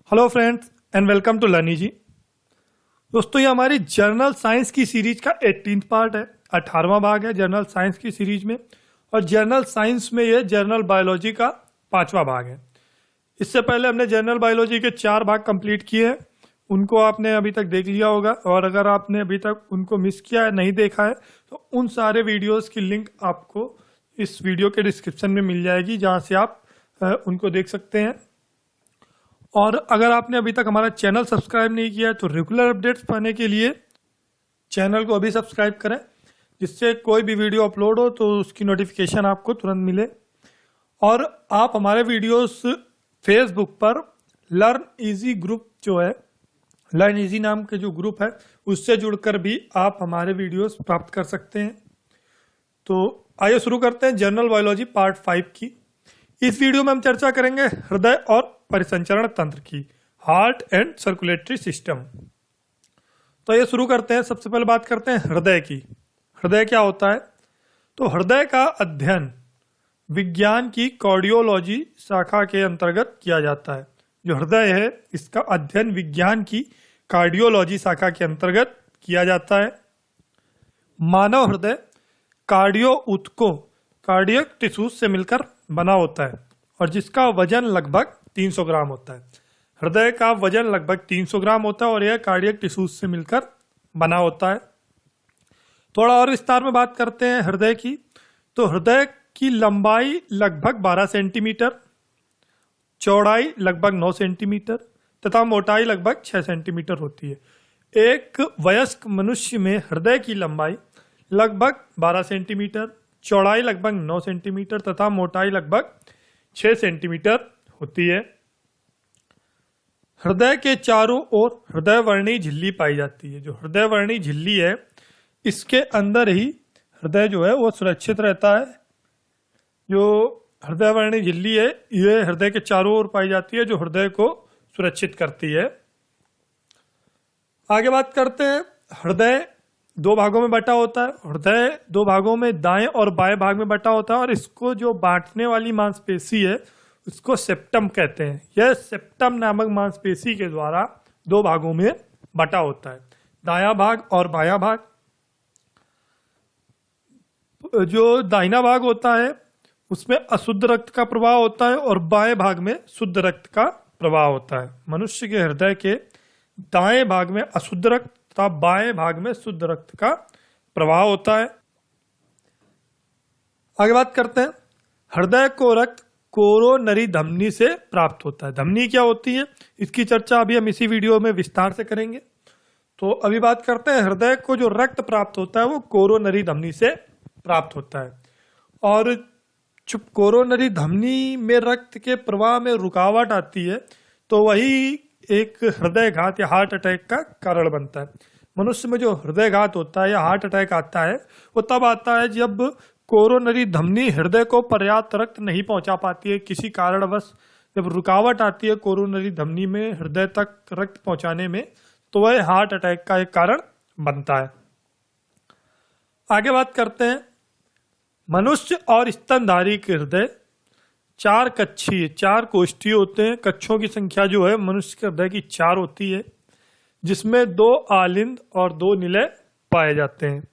Hello friends and welcome to Learny ji. दोस्तों, ये हमारी जर्नल साइंस की सीरीज का 18th पार्ट है, 18वां भाग है जर्नल साइंस की सीरीज में। और जर्नल साइंस में ये जर्नल बायोलॉजी का 5वां भाग है। इससे पहले हमने जर्नल बायोलॉजी के 4 भाग कंप्लीट किए हैं, उनको आपने अभी तक देख लिया होगा। और अगर आपने अभी तक उनको मिस किया है, नहीं देखा है, तो उन सारे वीडियोस की लिंक आपको इस वीडियो के डिस्क्रिप्शन में मिल जाएगी, जहाँ से आप उनको देख सकते हैं। और अगर आपने अभी तक हमारा चैनल सब्सक्राइब नहीं किया है तो रेगुलर अपडेट्स पाने के लिए चैनल को अभी सब्सक्राइब करें, जिससे कोई भी वीडियो अपलोड हो तो उसकी नोटिफिकेशन आपको तुरंत मिले। और आप हमारे वीडियोस फेसबुक पर लर्न इजी ग्रुप जो है, लर्न इजी नाम के जो ग्रुप है, उससे जुड़कर भी आप हमारे वीडियोस प्राप्त कर सकते हैं। तो आइए शुरू करते हैं जर्नल बायोलॉजी पार्ट 5 की। इस वीडियो में हम चर्चा करेंगे हृदय और परिसंचरण तंत्र की, हार्ट एंड सर्कुलेटरी सिस्टम। तो ये शुरू करते हैं। सबसे पहले बात करते हैं हृदय की। हृदय क्या होता है? तो हृदय का अध्ययन विज्ञान की कार्डियोलॉजी शाखा के अंतर्गत किया जाता है। जो हृदय है, इसका अध्ययन विज्ञान की कार्डियोलॉजी शाखा के अंतर्गत किया जाता है। मानव हृदय कार्डियो ऊतकों, कार्डियक टिश्यूज से मिलकर बना होता है और जिसका वजन लगभग 300 ग्राम होता है। हृदय का वजन लगभग 300 ग्राम होता है और यह कार्डियक टिश्यूज से मिलकर बना होता है। थोड़ा और विस्तार में बात करते हैं हृदय की। तो हृदय की लंबाई लगभग 12 सेंटीमीटर, चौड़ाई लगभग 9 सेंटीमीटर तथा मोटाई लगभग 6 सेंटीमीटर होती है। एक वयस्क मनुष्य में हृदय की लंबाई लगभग 12 सेंटीमीटर, चौड़ाई लगभग 9 सेंटीमीटर तथा मोटाई लगभग 6 सेंटीमीटर होती है। हृदय के चारों ओर हृदयवर्णी झिल्ली पाई जाती है। जो हृदयवर्णी झिल्ली है, इसके अंदर ही हृदय जो है वो सुरक्षित रहता है। जो हृदयवर्णी झिल्ली है, ये हृदय के चारों ओर पाई जाती है, जो हृदय को सुरक्षित करती है। आगे बात करते हैं। हृदय 2 भागों में बटा होता है। हृदय 2 भागों में दाएं और बाएं भाग में बटा होता है और इसको जो बांटने वाली मांसपेशी है, उसको सेप्टम कहते हैं। यह सेप्टम नामक मांसपेशी के द्वारा 2 भागों में बटा होता है, दायां भाग और बायां भाग। जो दाहिना भाग होता है उसमें अशुद्ध रक्त का प्रवाह होता है और बाएं भाग में शुद्ध रक्त का प्रवाह होता है। मनुष्य के हृदय के दाएं भाग में अशुद्ध रक्त तथा बाएं भाग में शुद्ध रक्त का प्रवाह होता है। आगे बात करते हैं। हृदय को रक्त कोरोनरी धमनी से प्राप्त होता है। धमनी क्या होती है, इसकी चर्चा अभी हम इसी वीडियो में विस्तार से करेंगे। तो अभी बात करते हैं, हृदय को जो रक्त प्राप्त होता है वो कोरोनरी धमनी से प्राप्त होता है। और जब कोरोनरी धमनी में रक्त के प्रवाह में रुकावट आती है तो वही एक हृदयघात या हार्ट अटैक का कारण बनता है। मनुष्य में जो हृदयघात होता है या हार्ट अटैक आता है, वो तब आता है जब कोरोनरी धमनी हृदय को पर्याप्त रक्त नहीं पहुंचा पाती है। किसी कारणवश जब रुकावट आती है कोरोनरी धमनी में हृदय तक रक्त पहुंचाने में, तो वह हार्ट अटैक का एक कारण बनता है। आगे बात करते हैं। मनुष्य और स्तनधारी के हृदय 4 कक्षीय, 4 कोष्ठीय होते हैं। कक्षों की संख्या जो है मनुष्य के हृदय की 4 होती है, जिसमें 2 आलिंद और 2 निलय पाए जाते हैं।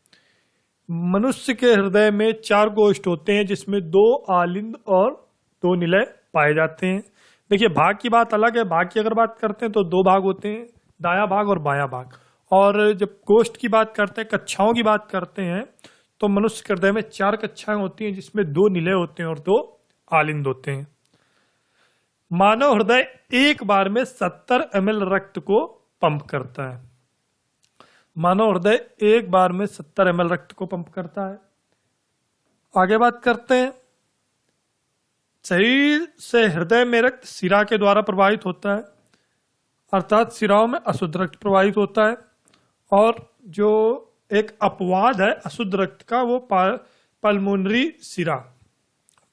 मनुष्य के हृदय में 4 कोष्ठ होते हैं, जिसमें 2 आलिंद और 2 निलय पाए जाते हैं। देखिए, भाग की बात अलग है। भाग की अगर बात करते हैं तो 2 भाग होते हैं, दायां भाग और बायां भाग। और जब कोष्ठ की बात करते हैं, कक्षाओं की बात करते हैं, तो मनुष्य के हृदय में 4 कक्षाएं होती हैं, जिसमें 2 निलय होते हैं और 2 आलिंद होते हैं। मानव हृदय एक बार में 70 ml रक्त को पंप करता है। मानव हृदय एक बार में 70 ml रक्त को पंप करता है। आगे बात करते हैं। शरीर से हृदय में रक्त शिरा के द्वारा प्रवाहित होता है, अर्थात शिराओं में अशुद्ध रक्त प्रवाहित होता है। और जो एक अपवाद है अशुद्ध रक्त का, वो पल्मोनरी शिरा,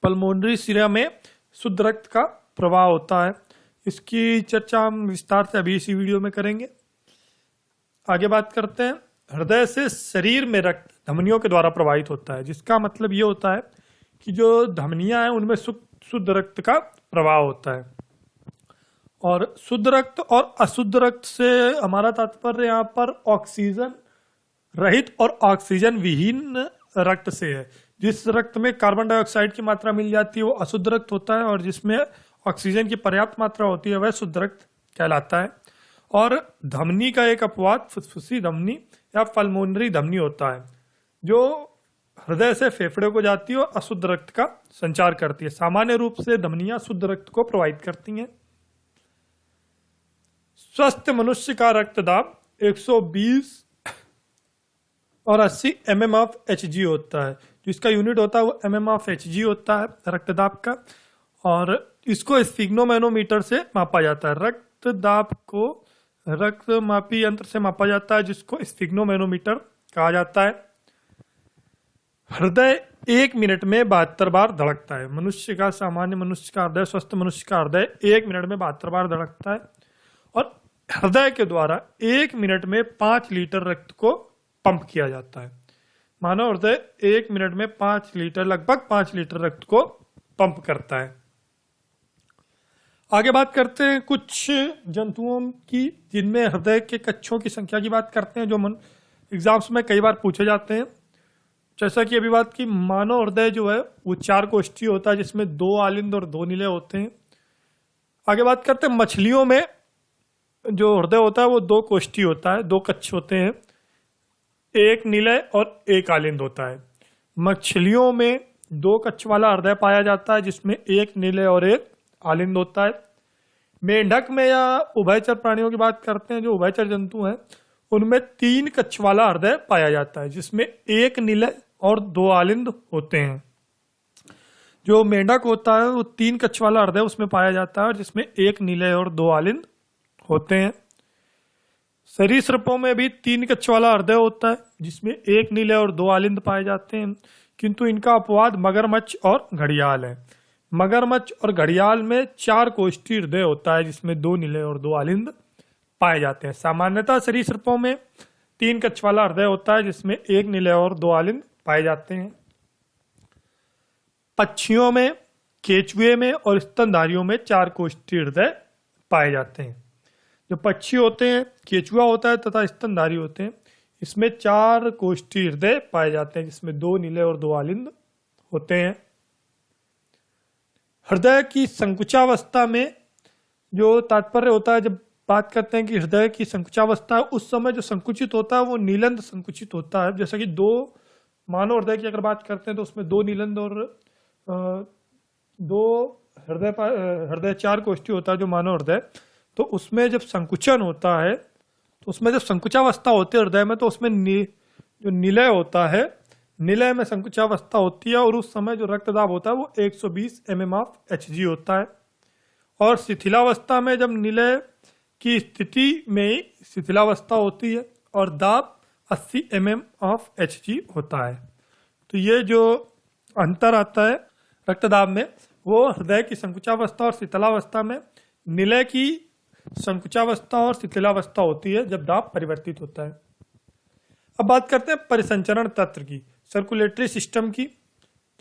पल्मोनरी शिरा में शुद्ध रक्त का प्रवाह होता है। इसकी चर्चा हम विस्तार से अभी इसी वीडियो में करेंगे। आगे बात करते हैं। हृदय से शरीर में रक्त धमनियों के द्वारा प्रवाहित होता है, जिसका मतलब ये होता है कि जो धमनियां हैं उनमें शुद्ध रक्त का प्रवाह होता है। और शुद्ध रक्त और अशुद्ध रक्त से हमारा तात्पर्य यहाँ पर ऑक्सीजन रहित और ऑक्सीजन विहीन रक्त से है। जिस रक्त में कार्बन डाइऑक्साइड की मात्रा मिल जाती है वो अशुद्ध रक्त होता है, और जिसमें ऑक्सीजन की पर्याप्त मात्रा होती है वह शुद्ध रक्त कहलाता है। और धमनी का एक अपवाद फुसफुसी धमनी या पल्मोनरी धमनी होता है, जो हृदय से फेफड़े को जाती है और अशुद्ध रक्त का संचार करती है। सामान्य रूप से धमनियां शुद्ध रक्त को प्रवाहित करती हैं। स्वस्थ मनुष्य का रक्तदाब 120 और 80 mm ऑफ Hg होता है। जिसका यूनिट होता है वो mm ऑफ Hg होता है रक्तदाब का, और इसको स्फिग्नोमैनोमीटर से मापा जाता है। रक्तदाब को रक्त मापी यंत्र से मापा जाता है, जिसको स्फिग्नोमैनोमीटर कहा जाता है। हृदय 1 मिनट में 72 बार धड़कता है। मनुष्य का सामान्य मनुष्य का हृदय, स्वस्थ मनुष्य का हृदय 1 मिनट में 72 बार धड़कता है, और हृदय के द्वारा 1 मिनट में 5 लीटर रक्त को पंप किया जाता है। मानव हृदय 1 मिनट में 5 लीटर, लगभग 5 लीटर रक्त को पंप करता है। आगे बात करते हैं कुछ जंतुओं की जिनमें हृदय के कक्षों की संख्या की बात करते हैं, जो एग्जाम्स में कई बार पूछे जाते हैं। जैसा कि अभी बात की, मानव हृदय जो है वो 4 कोष्ठी होता है, जिसमें 2 आलिंद और 2 निलय होते हैं। आगे बात करते हैं मछलियों में जो हृदय होता है वो 2 कोष्ठी होता है, 2 कक्ष होते हैं, 1 निलय और 1 आलिंद होता है। मछलियों में 2 कक्ष वाला हृदय पाया जाता है, जिसमें 1 निलय और 1 आलिंद होता है। मेंढक में या उभयचर प्राणियों की बात करते हैं, जो उभयचर जंतु हैं, उनमें 3 कक्ष वाला हृदय पाया जाता है, जिसमें 1 निलय और 2 आलिंद होते हैं। जो मेंढक होता है वो 3 कक्ष वाला हृदय उसमें पाया जाता है, और जिसमें 1 निलय और 2 आलिंद होते हैं। सरीसृपों में भी 3 कक्ष वाला हृदय होता है, जिसमें 1 निलय और 2 आलिंद पाए जाते हैं, किंतु इनका अपवाद मगरमच्छ और घड़ियाल है। मगरमच्छ और घड़ियाल में 4 कोष्ठी हृदय होता है, जिसमें 2 निलय और 2 आलिंद पाए जाते हैं। सामान्यतः सरीसृपों में 3 कक्ष वाला हृदय होता है, जिसमें 1 निलय और 2 आलिंद पाए जाते हैं। पक्षियों में, केचुए में और स्तनधारियों में 4 कोष्ठी हृदय पाए जाते हैं। जो पक्षी होते हैं, केचुआ होता है तथा स्तनधारी होते हैं, इसमें 4 कोष्ठी हृदय पाए जाते हैं, जिसमें 2 निलय और 2 आलिंद होते हैं। हृदय की संकुचावस्था में जो तात्पर्य होता है, जब बात करते हैं कि हृदय की संकुचावस्था, उस समय जो संकुचित होता है वो नीलंद संकुचित होता है। जैसा कि 2 मानव हृदय की अगर बात करते हैं तो उसमें 2 नीलंद और 2 हृदय 4 कोष्ठी होता है जो मानव हृदय। तो उसमें जब संकुचन होता है, तो उसमें जब संकुचावस्था होती है हृदय में, तो उसमें जो निलय होता है, निलय में संकुचावस्था होती है, और उस समय जो रक्तदाब होता है वो 120 mm ऑफ Hg होता है। और शिथिलावस्था में जब निलय की स्थिति में शिथिलावस्था होती है और दाब 80 mm ऑफ Hg होता है। तो ये जो अंतर आता है रक्तदाब में, वो हृदय की संकुचावस्था और शिथिलावस्था में निलय की संकुचावस्था और शिथिलावस्था होती है जब दाब परिवर्तित होता है। अब बात करते हैं परिसंचरण तंत्र की, सर्कुलेटरी सिस्टम की।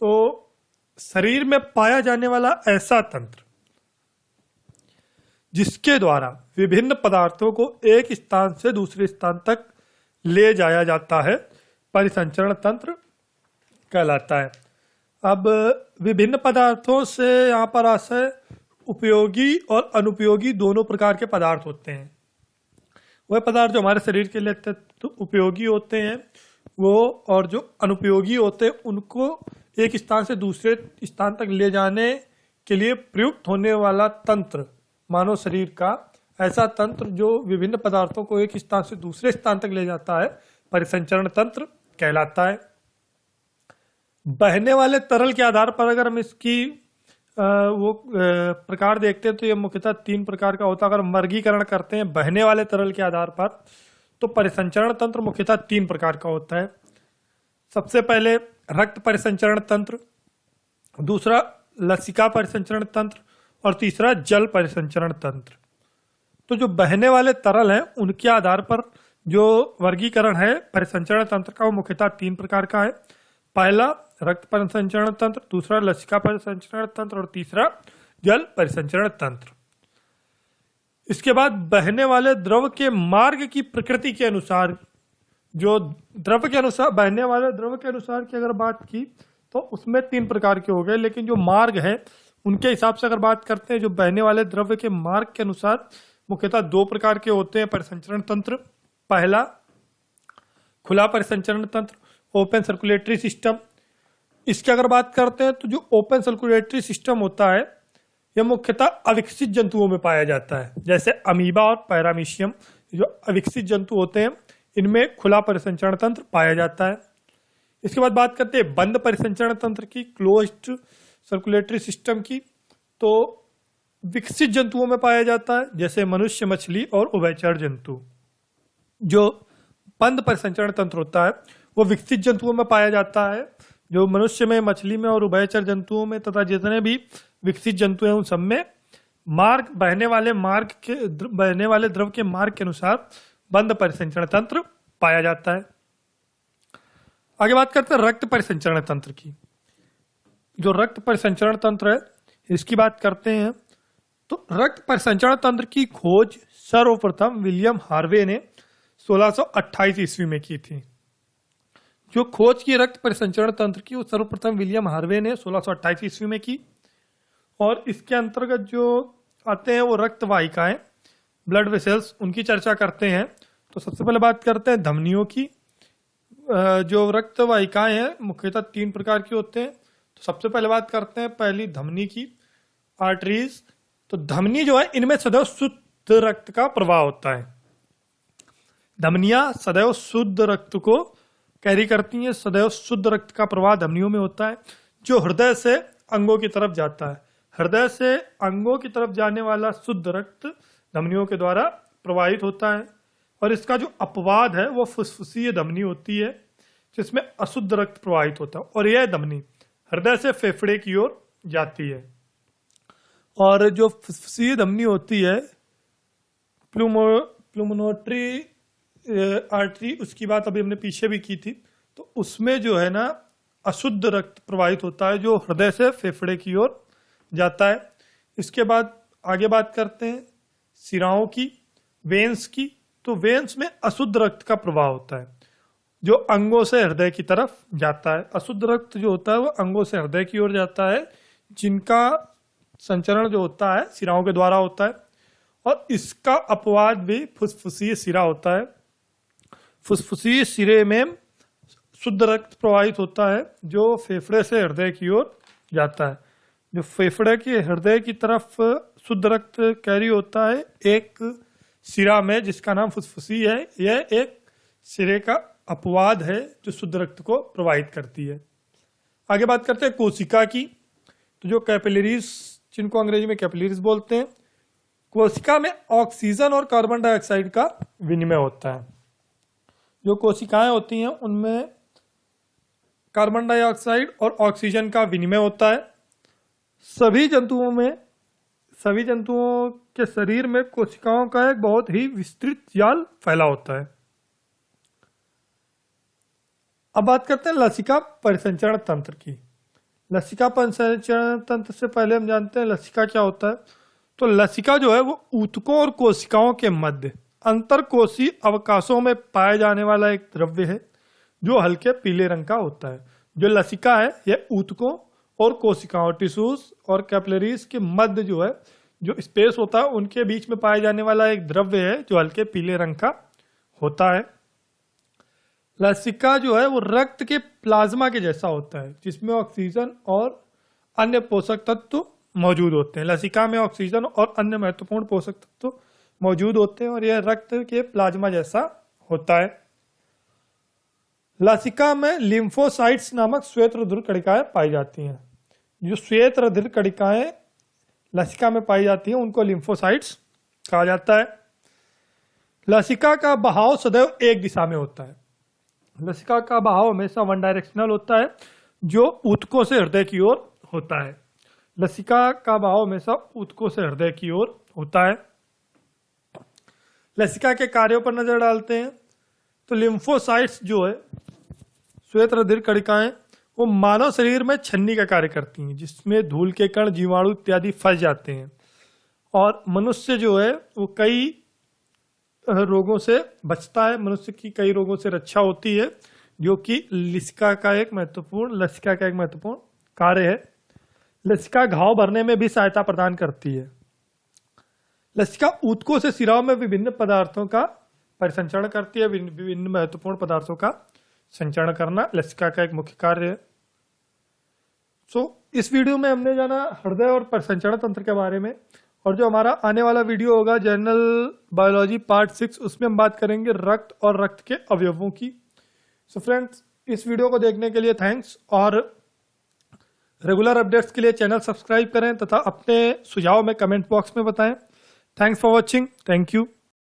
तो शरीर में पाया जाने वाला ऐसा तंत्र जिसके द्वारा विभिन्न पदार्थों को एक स्थान से दूसरे स्थान तक ले जाया जाता है, परिसंचरण तंत्र कहलाता है। अब विभिन्न पदार्थों से यहाँ पर आशय उपयोगी और अनुपयोगी दोनों प्रकार के पदार्थ होते हैं। वह पदार्थ जो हमारे शरीर के लिए तो उपयोगी होते हैं वो, और जो अनुपयोगी होते हैं उनको एक स्थान से दूसरे स्थान तक ले जाने के लिए प्रयुक्त होने वाला तंत्र, मानव शरीर का ऐसा तंत्र जो विभिन्न पदार्थों को एक स्थान से दूसरे स्थान तक ले जाता है, परिसंचरण तंत्र कहलाता है। बहने वाले तरल के आधार पर अगर हम इसकी प्रकार देखते हैं तो ये मुख्यतः 3 प्रकार का होता है। अगर वर्गीकरण करते हैं बहने वाले तरल के आधार पर, तो परिसंचरण तंत्र मुख्यतः 3 प्रकार का होता है। सबसे पहले रक्त परिसंचरण तंत्र, दूसरा लसिका परिसंचरण तंत्र, और तीसरा जल परिसंचरण तंत्र। तो जो बहने वाले तरल हैं उनके आधार पर जो वर्गीकरण है परिसंचरण तंत्र का, वो मुख्यतः 3 प्रकार का है। पहला रक्त परिसंचरण तंत्र, दूसरा लसिका परिसंचरण तंत्र और तीसरा जल परिसंचरण तंत्र। इसके बाद बहने वाले द्रव के मार्ग की प्रकृति के अनुसार, जो द्रव के अनुसार बहने वाले द्रव के अनुसार की अगर बात की तो उसमें 3 प्रकार के हो गए, लेकिन जो मार्ग है उनके हिसाब से अगर बात करते हैं, जो बहने वाले द्रव्य के मार्ग के अनुसार मुख्यतः 2 प्रकार के होते हैं परिसंचरण तंत्र। पहला खुला परिसंचरण तंत्र, ओपन सर्कुलेटरी सिस्टम। इसकी अगर बात करते हैं तो जो ओपन सर्कुलेटरी सिस्टम होता है यह मुख्यतः अविकसित जंतुओं में पाया जाता है, जैसे अमीबा और पैरामीशियम। जो अविकसित जंतु होते हैं इनमें खुला परिसंचरण तंत्र पाया जाता है। इसके बाद बात करते हैं बंद परिसंचरण तंत्र की, क्लोज्ड सर्कुलेटरी सिस्टम की। तो विकसित जंतुओं में पाया जाता है, जैसे मनुष्य, मछली और उभयचर जंतु। जो बंद परिसंचरण तंत्र होता है वो विकसित जंतुओं में पाया जाता है, जो मनुष्य में, मछली में और उभयचर जंतुओं में तथा जितने भी विकसित जंतु हैं उन सब में मार्ग बहने वाले द्रव के मार्ग के अनुसार बंद परिसंचरण तंत्र पाया जाता है। आगे बात करते हैं रक्त परिसंचरण तंत्र की। जो रक्त परिसंचरण तंत्र है इसकी बात करते हैं तो रक्त परिसंचरण तंत्र की खोज सर्वप्रथम विलियम हार्वे ने 1628 ईस्वी में की थी। जो खोज की रक्त परिसंचरण तंत्र की वो सर्वप्रथम विलियम हार्वे ने 1628 ईस्वी में की। और इसके अंतर्गत जो आते हैं वो रक्त वाहिकाएं, ब्लड वेसल्स, उनकी चर्चा करते हैं। तो सबसे पहले बात करते हैं धमनियों की। जो रक्त वाहिकाएं हैं मुख्यतः 3 प्रकार की होते हैं। तो सबसे पहले बात करते हैं पहली धमनी की, आर्टरीज। तो धमनी जो है इनमें सदैव शुद्ध रक्त का प्रवाह होता है। धमनियां सदैव शुद्ध रक्त को कैरी करती हैं, सदैव शुद्ध रक्त का प्रवाह धमनियों में होता है, जो हृदय से अंगों की तरफ जाता है। हृदय से अंगों की तरफ जाने वाला शुद्ध रक्त धमनियों के द्वारा प्रवाहित होता है। और इसका जो अपवाद है वो फुसफुसीय धमनी होती है, जिसमें अशुद्ध रक्त प्रवाहित होता है। और यह धमनी हृदय से फेफड़े की ओर जाती है। और जो फुसफुसीय धमनी होती है, प्लूमोनोट्री आर्टरी, उसकी बात अभी हमने पीछे भी की थी। तो उसमें जो है ना अशुद्ध रक्त प्रवाहित होता है, जो हृदय से फेफड़े की ओर जाता है। इसके बाद आगे बात करते हैं सिराओं की, वेन्स की। तो वेन्स में अशुद्ध रक्त का प्रवाह होता है, जो अंगों से हृदय की तरफ जाता है। अशुद्ध रक्त जो होता है वो अंगों से हृदय की ओर जाता है, जिनका संचरण जो होता है सिराओं के द्वारा होता है। और इसका अपवाद भी फुसफुसीय सिरा होता है। फुसफुसीय सिरे में शुद्ध रक्त प्रवाहित होता है, जो फेफड़े से हृदय की ओर जाता है। जो फेफड़े के हृदय की तरफ शुद्ध रक्त कैरी होता है एक सिरा में, जिसका नाम फुसफुसी है। यह एक सिरे का अपवाद है जो शुद्ध रक्त को प्रवाहित करती है। आगे बात करते हैं कोशिका की। तो जो कैपिलरीज, जिनको अंग्रेजी में कैपिलरीज बोलते हैं, कोशिका में ऑक्सीजन और कार्बन डाइऑक्साइड का विनिमय होता है। जो कोशिकाएं होती हैं उनमें कार्बन डाइऑक्साइड और ऑक्सीजन का विनिमय होता है। सभी जंतुओं के शरीर में कोशिकाओं का एक बहुत ही विस्तृत जाल फैला होता है। अब बात करते हैं लसिका परिसंचरण तंत्र की। लसिका परिसंचरण तंत्र से पहले हम जानते हैं लसिका क्या होता है। तो लसिका जो है वो ऊतकों और कोशिकाओं के मध्य अंतरकोशीय अवकाशों में पाए जाने वाला एक द्रव्य है, जो हल्के पीले रंग का होता है। जो लसिका है यह ऊतकों और कोशिकाओं, टिश्यूज और कैपिलरीज के मध्य जो है, जो स्पेस होता है उनके बीच में पाए जाने वाला एक द्रव्य है, जो हल्के पीले रंग का होता है। लसिका जो है वो रक्त के प्लाज्मा के जैसा होता है, जिसमें ऑक्सीजन और अन्य पोषक तत्व मौजूद होते हैं। लसिका में ऑक्सीजन और अन्य महत्वपूर्ण पोषक तत्व मौजूद होते हैं और यह रक्त के प्लाज्मा जैसा होता है। लसिका में लिम्फोसाइट्स नामक श्वेत रुधिर कणिकाएं पाई जाती हैं। जो श्वेत रुधिर कणिकाएं लसिका में पाई जाती हैं उनको लिम्फोसाइट्स कहा जाता है। लसिका का बहाव सदैव एक दिशा में होता है। लसिका का बहाव हमेशा वन डायरेक्शनल होता है, जो ऊतकों से हृदय की ओर होता है। लसिका का बहाव हमेशा ऊतकों से हृदय की ओर होता है। लसिका के कार्यों पर नजर डालते हैं तो लिम्फोसाइट्स जो है, श्वेत रुधिर कणिकाएं, वो मानव शरीर में छन्नी का कार्य करती हैं, जिसमें धूल के कण, जीवाणु इत्यादि फंस जाते हैं। और मनुष्य जो है वो कई रोगों से बचता है, मनुष्य की कई रोगों से रक्षा होती है, जो कि लसिका का एक महत्वपूर्ण कार्य है। लसिका घाव भरने में भी सहायता प्रदान करती है। लसिका ऊतकों से सिराओं में विभिन्न पदार्थों का परिसंचरण करती है। विभिन्न महत्वपूर्ण पदार्थों का संचरण करना लसिका का एक मुख्य कार्य है। इस वीडियो में हमने जाना हृदय और परिसंचरण तंत्र के बारे में, और जो हमारा आने वाला वीडियो होगा जनरल बायोलॉजी पार्ट 6, उसमें हम बात करेंगे रक्त और रक्त के अवयवों की। फ्रेंड्स, इस वीडियो को देखने के लिए थैंक्स, और रेगुलर अपडेट्स के लिए चैनल सब्सक्राइब करें तथा अपने सुझाव में कमेंट बॉक्स में बताएं। Thanks for watching. Thank you.